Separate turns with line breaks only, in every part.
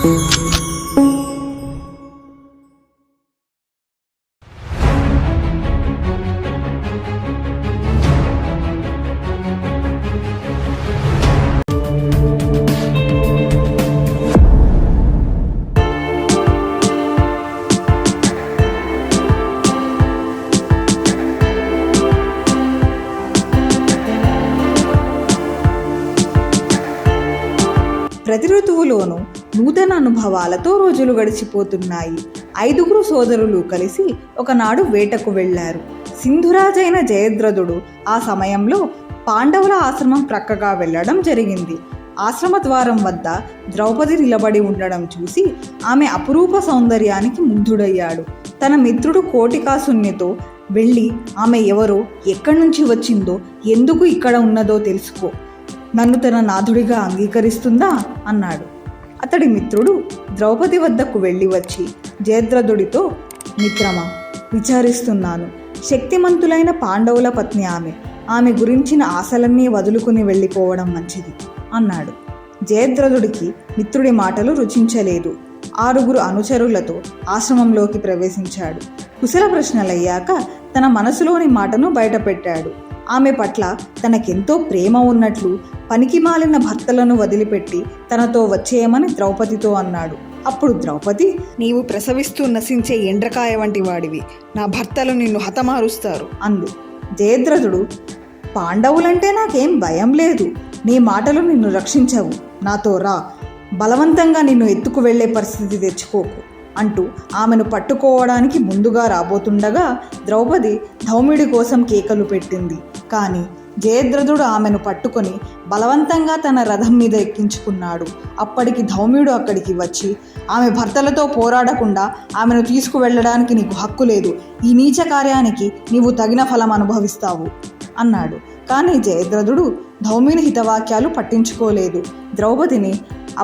ప్రతి ఋతువులోనూ నూతన అనుభవాలతో రోజులు గడిచిపోతున్నాయి. 5 సోదరులు కలిసి ఒకనాడు వేటకు వెళ్లారు. సింధురాజైన జయద్రథుడు ఆ సమయంలో పాండవుల ఆశ్రమం ప్రక్కగా వెళ్లడం జరిగింది. ఆశ్రమ ద్వారం వద్ద ద్రౌపది నిలబడి ఉండడం చూసి ఆమె అపురూప సౌందర్యానికి ముగ్ధుడయ్యాడు. తన మిత్రుడు కోటికాసునితో వెళ్ళి ఆమె ఎవరో, ఎక్కడి నుంచి వచ్చిందో, ఎందుకు ఇక్కడ ఉన్నదో తెలుసుకో, నన్ను తన నాథుడిగా అంగీకరిస్తుందా అన్నాడు. అతడి మిత్రుడు ద్రౌపది వద్దకు వెళ్ళి వచ్చి జయద్రథుడితో, మిత్రమా, విచారిస్తున్నాను. శక్తిమంతులైన పాండవుల పత్ని ఆమె గురించిన ఆశలన్నీ వదులుకుని వెళ్ళిపోవడం మంచిది అన్నాడు. జయద్రథుడికి మిత్రుడి మాటలు రుచించలేదు. 6 అనుచరులతో ఆశ్రమంలోకి ప్రవేశించాడు. కుశల ప్రశ్నలయ్యాక తన మనసులోని మాటను బయటపెట్టాడు. ఆమె పట్ల తనకెంతో ప్రేమ ఉన్నట్లు, పనికి మాలిన భర్తలను వదిలిపెట్టి తనతో వచ్చేయమని ద్రౌపదితో అన్నాడు. అప్పుడు ద్రౌపది, నీవు ప్రసవిస్తూ నశించే ఎండ్రకాయ వంటి వాడివి, నా భర్తలు నిన్ను హతమారుస్తారు అంది. జయద్రథుడు, పాండవులంటే నాకేం భయం లేదు, నీ మాటలు నిన్ను రక్షించవు, నాతో రా, బలవంతంగా నిన్ను ఎత్తుకు వెళ్లే పరిస్థితి తెచ్చుకోకు అంటూ ఆమెను పట్టుకోవడానికి ముందుగా రాబోతుండగా ద్రౌపది ధౌమ్యుడి కోసం కేకలు పెట్టింది. కానీ జయద్రథుడు ఆమెను పట్టుకొని బలవంతంగా తన రథం మీద ఎక్కించుకున్నాడు. అప్పటికి ధౌమ్యుడు అక్కడికి వచ్చి, ఆమె భర్తలతో పోరాడకుండా ఆమెను తీసుకువెళ్ళడానికి నీకు హక్కు లేదు, ఈ నీచ కార్యానికి నీవు తగిన ఫలం అనుభవిస్తావు అన్నాడు. కానీ జయద్రథుడు ధౌమ్యుని హితవాక్యాలు పట్టించుకోలేదు. ద్రౌపదిని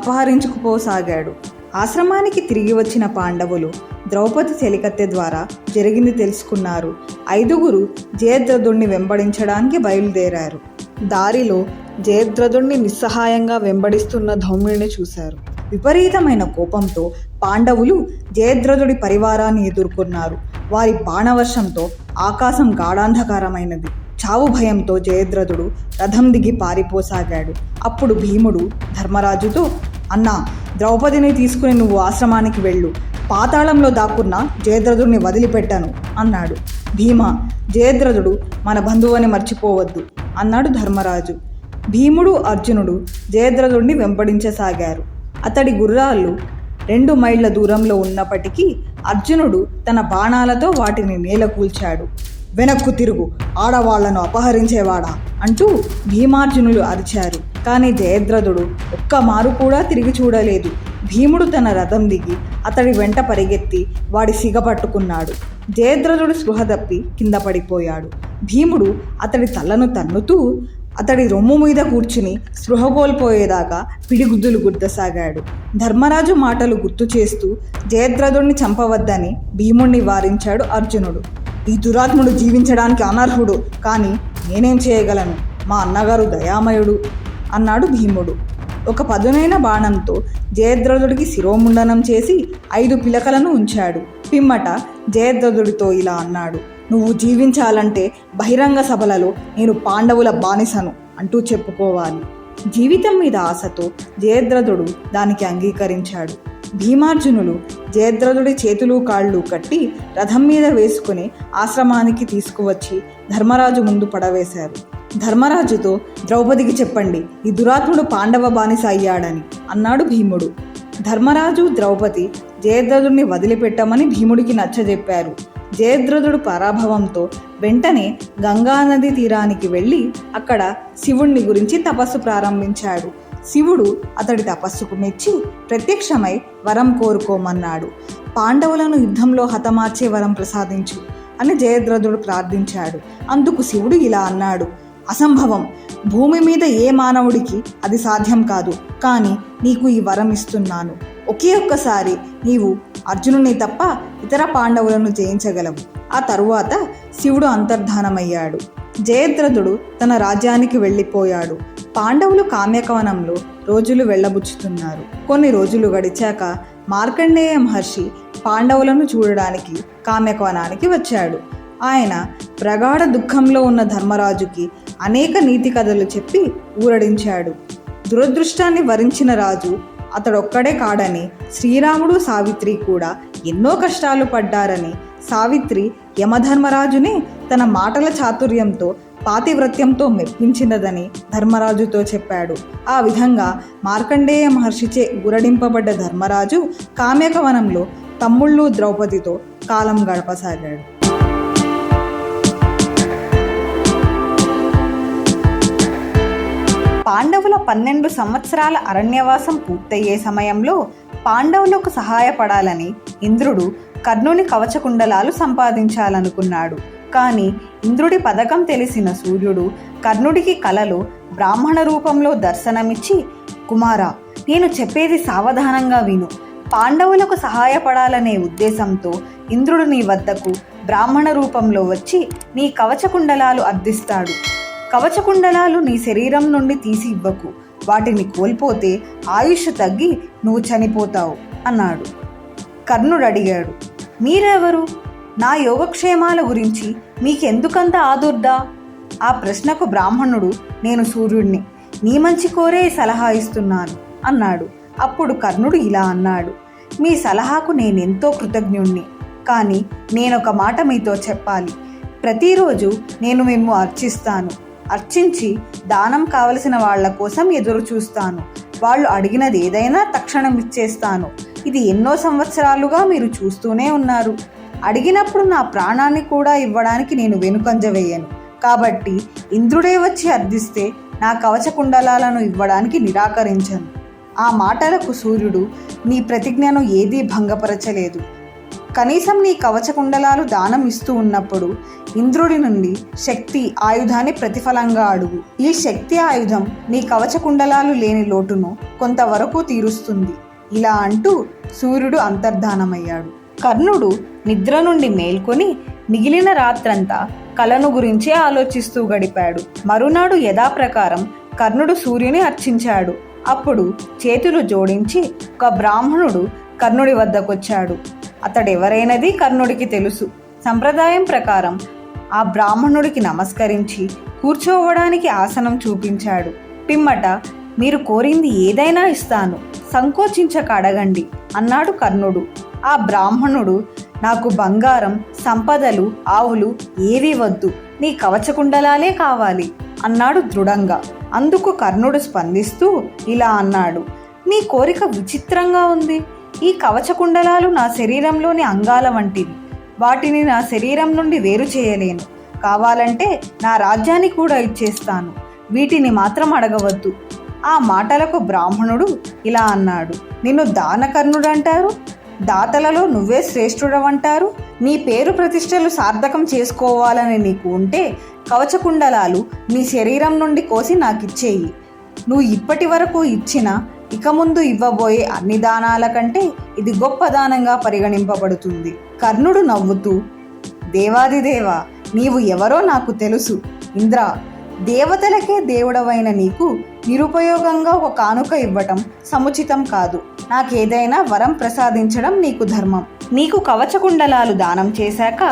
అపహరించుకుపోసాగాడు. ఆశ్రమానికి తిరిగి వచ్చిన పాండవులు ద్రౌపది చెలికత్తె ద్వారా జరిగింది తెలుసుకున్నారు. 5 జయద్రథుడిని వెంబడించడానికి బయలుదేరారు. దారిలో జయద్రథుడిని నిస్సహాయంగా వెంబడిస్తున్న ధౌమ్యుడిని చూశారు. విపరీతమైన కోపంతో పాండవులు జయద్రథుడి పరివారాన్ని ఎదుర్కొన్నారు. వారి బాణవర్షంతో ఆకాశం గాఢాంధకారమైనది. చావు భయంతో జయద్రథుడు రథం దిగి పారిపోసాగాడు. అప్పుడు భీముడు ధర్మరాజుతో, అన్నా, ద్రౌపదిని తీసుకుని నువ్వు ఆశ్రమానికి వెళ్ళు, పాతాళంలో దాక్కున్న జయద్రథుడిని వదిలిపెట్టాను అన్నాడు. భీమ, జయద్రథుడు మన బంధువుని మర్చిపోవద్దు అన్నాడు ధర్మరాజు. భీముడు, అర్జునుడు జయద్రథుడిని వెంబడించసాగారు. అతడి గుర్రాలు 2 మైళ్ళ దూరంలో ఉన్నప్పటికీ అర్జునుడు తన బాణాలతో వాటిని నేలకూల్చాడు. వెనక్కు తిరుగు, ఆడవాళ్లను అపహరించేవాడా అంటూ భీమార్జునులు అరిచారు. కానీ జయద్రథుడు ఒక్క మారు కూడా తిరిగి చూడలేదు. భీముడు తన రథం దిగి అతడి వెంట పరిగెత్తి వాడి సిగ పట్టుకున్నాడు. జయద్రథుడు స్పృహ తప్పి కింద పడిపోయాడు. భీముడు అతడి తలను తన్నుతూ అతడి రొమ్ము మీద కూర్చుని స్పృహ కోల్పోయేదాకా పిడిగుద్దులు గుద్దసాగాడు. ధర్మరాజు మాటలు గుర్తు చేస్తూ జయద్రథుడిని చంపవద్దని భీముణ్ణి వారించాడు అర్జునుడు. ఈ దురాత్ముడు జీవించడానికి అనర్హుడు, కానీ నేనేం చేయగలను, మా అన్నగారు దయామయుడు అన్నాడు భీముడు. ఒక పదునైన బాణంతో జయద్రథుడికి శిరోముండనం చేసి 5 పిలకలను ఉంచాడు. పిమ్మట జయద్రథుడితో ఇలా అన్నాడు, నువ్వు జీవించాలంటే బహిరంగ సభలలో నేను పాండవుల బానిసను అంటూ చెప్పుకోవాలి. జీవితం మీద ఆశతో జయద్రథుడు దానికి అంగీకరించాడు. భీమార్జునులు జయద్రథుడి చేతులు కాళ్ళు కట్టి రథం మీద వేసుకుని ఆశ్రమానికి తీసుకువచ్చి ధర్మరాజు ముందు పడవేశారు. ధర్మరాజుతో, ద్రౌపదికి చెప్పండి, ఈ దురాత్ముడు పాండవ బానిస అయ్యాడని అన్నాడు భీముడు. ధర్మరాజు, ద్రౌపది జయద్రథుడిని వదిలిపెట్టమని భీముడికి నచ్చజెప్పారు. జయద్రథుడు పరాభవంతో వెంటనే గంగానది తీరానికి వెళ్ళి అక్కడ శివుణ్ణి గురించి తపస్సు ప్రారంభించాడు. శివుడు అతడి తపస్సుకు మెచ్చి ప్రత్యక్షమై వరం కోరుకోమన్నాడు. పాండవులను యుద్ధంలో హతమార్చే వరం ప్రసాదించు అని జయద్రథుడు ప్రార్థించాడు. అందుకు శివుడు ఇలా అన్నాడు, అసంభవం, భూమి మీద ఏ మానవుడికి అది సాధ్యం కాదు, కానీ నీకు ఈ వరం ఇస్తున్నాను. ఒకే ఒక్కసారి నీవు అర్జునుని తప్ప ఇతర పాండవులను జయించగలవు. ఆ తరువాత శివుడు అంతర్ధానమయ్యాడు. జయద్రథుడు తన రాజ్యానికి వెళ్ళిపోయాడు. పాండవులు కామ్యకవనంలో రోజులు వెళ్ళబుచ్చుతున్నారు. కొన్ని రోజులు గడిచాక మార్కండేయ మహర్షి పాండవులను చూడడానికి కామ్యకవనానికి వచ్చాడు. ఆయన ప్రగాఢ దుఃఖంలో ఉన్న ధర్మరాజుకి అనేక నీతి కథలు చెప్పి ఊరడించాడు. దురదృష్టాన్ని వరించిన రాజు అతడొక్కడే కాడని, శ్రీరాముడు సావిత్రి కూడా ఎన్నో కష్టాలు పడ్డారని, సావిత్రి యమధర్మరాజుని తన మాటల చాతుర్యంతో పాతివ్రత్యంతో మెప్పించినదని ధర్మరాజుతో చెప్పాడు. ఆ విధంగా మార్కండేయ మహర్షిచే ఊరడింపబడ్డ ధర్మరాజు కామ్యకవనంలో తమ్ముళ్ళు ద్రౌపదితో కాలం గడపసాగాడు. పాండవుల 12 సంవత్సరాల అరణ్యవాసం పూర్తయ్యే సమయంలో పాండవులకు సహాయపడాలని ఇంద్రుడు కర్ణుని కవచకుండలాలు సంపాదించాలనుకున్నాడు. కానీ ఇంద్రుడి పథకం తెలిసిన సూర్యుడు కర్ణుడికి కలలో బ్రాహ్మణ రూపంలో దర్శనమిచ్చి, కుమారా, నేను చెప్పేది సావధానంగా విను. పాండవులకు సహాయపడాలనే ఉద్దేశంతో ఇంద్రుడు నీ వద్దకు బ్రాహ్మణ రూపంలో వచ్చి నీ కవచకుండలాలు అర్థిస్తాడు. కవచకుండలాలు నీ శరీరం నుండి తీసి ఇవ్వకు. వాటిని కోల్పోతే ఆయుష్ తగ్గి నువ్వు చనిపోతావు అన్నాడు. కర్ణుడు అడిగాడు, మీరెవరు? నా యోగక్షేమాల గురించి మీకెందుకంత ఆదుర్దా? ఆ ప్రశ్నకు బ్రాహ్మణుడు, నేను సూర్యుడిని, నీ మంచి కోరే సలహా ఇస్తున్నాను అన్నాడు. అప్పుడు కర్ణుడు ఇలా అన్నాడు, మీ సలహాకు నేనెంతో కృతజ్ఞుణ్ణి. కానీ నేనొక మాట మీతో చెప్పాలి. ప్రతిరోజు నేను మిమ్ము అర్చిస్తాను. అర్చించి దానం కావలసిన వాళ్ల కోసం ఎదురు చూస్తాను. వాళ్ళు అడిగినది ఏదైనా తక్షణం ఇచ్చేస్తాను. ఇది ఎన్నో సంవత్సరాలుగా మీరు చూస్తూనే ఉన్నారు. అడిగినప్పుడు నా ప్రాణాన్ని కూడా ఇవ్వడానికి నేను వెనుకంజ వేయను. కాబట్టి ఇంద్రుడే వచ్చి అర్థిస్తే నా కవచకుండలాలను ఇవ్వడానికి నిరాకరించను. ఆ మాటలకు సూర్యుడు, నీ ప్రతిజ్ఞను ఏదీ భంగపరచలేదు. కనీసం నీ కవచకుండలాలు దానం ఇస్తూ ఉన్నప్పుడు ఇంద్రుడి నుండి శక్తి ఆయుధాన్ని ప్రతిఫలంగా అడుగు. ఈ శక్తి ఆయుధం నీ కవచకుండలాలు లేని లోటును కొంతవరకు తీరుస్తుంది. ఇలా అంటూ సూర్యుడు అంతర్ధానమయ్యాడు. కర్ణుడు నిద్ర నుండి మేల్కొని మిగిలిన రాత్రంతా కలను గురించే ఆలోచిస్తూ గడిపాడు. మరునాడు యథాప్రకారం కర్ణుడు సూర్యుని అర్చించాడు. అప్పుడు చేతులు జోడించి ఒక బ్రాహ్మణుడు కర్ణుడి వద్దకొచ్చాడు. అతడెవరైనది కర్ణుడికి తెలుసు. సంప్రదాయం ప్రకారం ఆ బ్రాహ్మణుడికి నమస్కరించి కూర్చోవడానికి ఆసనం చూపించాడు. పిమ్మట, మీరు కోరింది ఏదైనా ఇస్తాను, సంకోచించక అడగండి అన్నాడు కర్ణుడు. ఆ బ్రాహ్మణుడు, నాకు బంగారం, సంపదలు, ఆవులు ఏవీ వద్దు, నీ కవచకుండలాలే కావాలి అన్నాడు దృఢంగా. అందుకు కర్ణుడు స్పందిస్తూ ఇలా అన్నాడు, నీ కోరిక విచిత్రంగా ఉంది. ఈ కవచకుండలాలు నా శరీరంలోని అంగాల వంటివి. వాటిని నా శరీరం నుండి వేరు చేయలేను. కావాలంటే నా రాజ్యాన్ని కూడా ఇచ్చేస్తాను. వీటిని మాత్రం అడగవద్దు. ఆ మాటలకు బ్రాహ్మణుడు ఇలా అన్నాడు, నిన్ను దానకర్ణుడంటారు, దాతలలో నువ్వే శ్రేష్ఠుడవంటారు. నీ పేరు ప్రతిష్టలు సార్థకం చేసుకోవాలని నీకు ఉంటే కవచకుండలాలు నీ శరీరం నుండి కోసి నాకిచ్చేయి. నువ్వు ఇప్పటి వరకు ఇచ్చిన, ఇక ముందు ఇవ్వబోయే అన్ని దానాల కంటే ఇది గొప్ప దానంగా పరిగణింపబడుతుంది. కర్ణుడు నవ్వుతూ, దేవాదిదేవా, నీవు ఎవరో నాకు తెలుసు. ఇంద్ర, దేవతలకే దేవుడవైన నీకు నిరుపయోగంగా ఒక కానుక ఇవ్వటం సముచితం కాదు. నాకేదైనా వరం ప్రసాదించడం నీకు ధర్మం. నీకు కవచకుండలాలు దానం చేశాక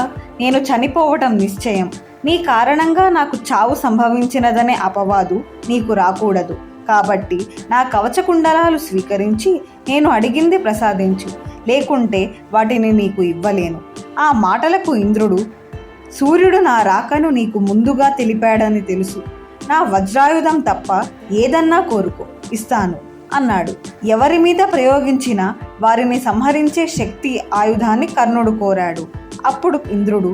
నేను చనిపోవటం నిశ్చయం. నీ కారణంగా నాకు చావు సంభవించినదనే అపవాదు నీకు రాకూడదు. కాబట్టి నా కవచకుండలాలు స్వీకరించి నేను అడిగింది ప్రసాదించు, లేకుంటే వాటిని నీకు ఇవ్వలేను. ఆ మాటలకు ఇంద్రుడు, సూర్యుడు నా రాకను నీకు ముందుగా తెలిపాడని తెలుసు. నా వజ్రాయుధం తప్ప ఏదన్నా కోరుకో, ఇస్తాను అన్నాడు. ఎవరి మీద ప్రయోగించినా వారిని సంహరించే శక్తి ఆయుధాన్ని కర్ణుడు కోరాడు. అప్పుడు ఇంద్రుడు,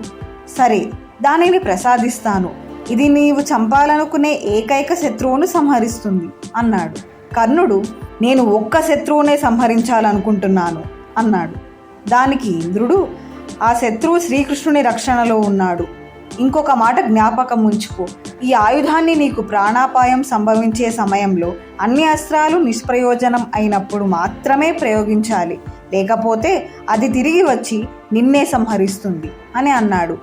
సరే, దానిని ప్రసాదిస్తాను. ఇది నీవు చంపాలనుకునే ఏకైక శత్రువును సంహరిస్తుంది అన్నాడు. కర్ణుడు, నేను ఒక్క శత్రువునే సంహరించాలనుకుంటున్నాను అన్నాడు. దానికి ఇంద్రుడు, ఆ శత్రువు శ్రీకృష్ణుని రక్షణలో ఉన్నాడు. ఇంకొక మాట జ్ఞాపకం ఉంచుకో, ఈ ఆయుధాన్ని నీకు ప్రాణాపాయం సంభవించే సమయంలో అన్ని అస్త్రాలు నిష్ప్రయోజనం అయినప్పుడు మాత్రమే ప్రయోగించాలి, లేకపోతే అది తిరిగి వచ్చి నిన్నే సంహరిస్తుంది అని అన్నాడు.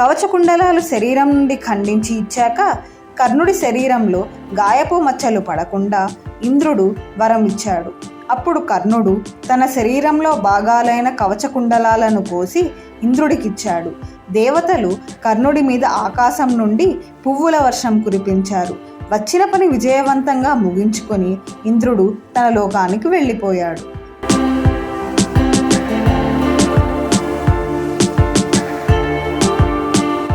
కవచకుండలాలు శరీరం నుండి ఖండించి ఇచ్చాక కర్ణుడి శరీరంలో గాయపు మచ్చలు పడకుండా ఇంద్రుడు వరం ఇచ్చాడు. అప్పుడు కర్ణుడు తన శరీరంలో భాగాలైన కవచకుండలాలను కోసి ఇంద్రుడికిచ్చాడు. దేవతలు కర్ణుడి మీద ఆకాశం నుండి పువ్వుల వర్షం కురిపించారు. వచ్చిన పని విజయవంతంగా ముగించుకొని ఇంద్రుడు తన లోకానికి వెళ్ళిపోయాడు.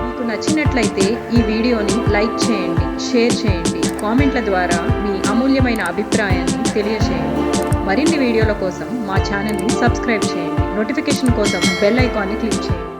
మీకు నచ్చినట్లయితే ఈ వీడియోని లైక్ చేయండి, షేర్ చేయండి, కామెంట్ల ద్వారా మీ అమూల్యమైన అభిప్రాయాన్ని తెలియజేయండి. మరిన్ని వీడియోల కోసం మా ఛానల్ని సబ్స్క్రైబ్ చేయండి. నోటిఫికేషన్ కోసం బెల్ ఐకాన్ని క్లిక్ చేయండి.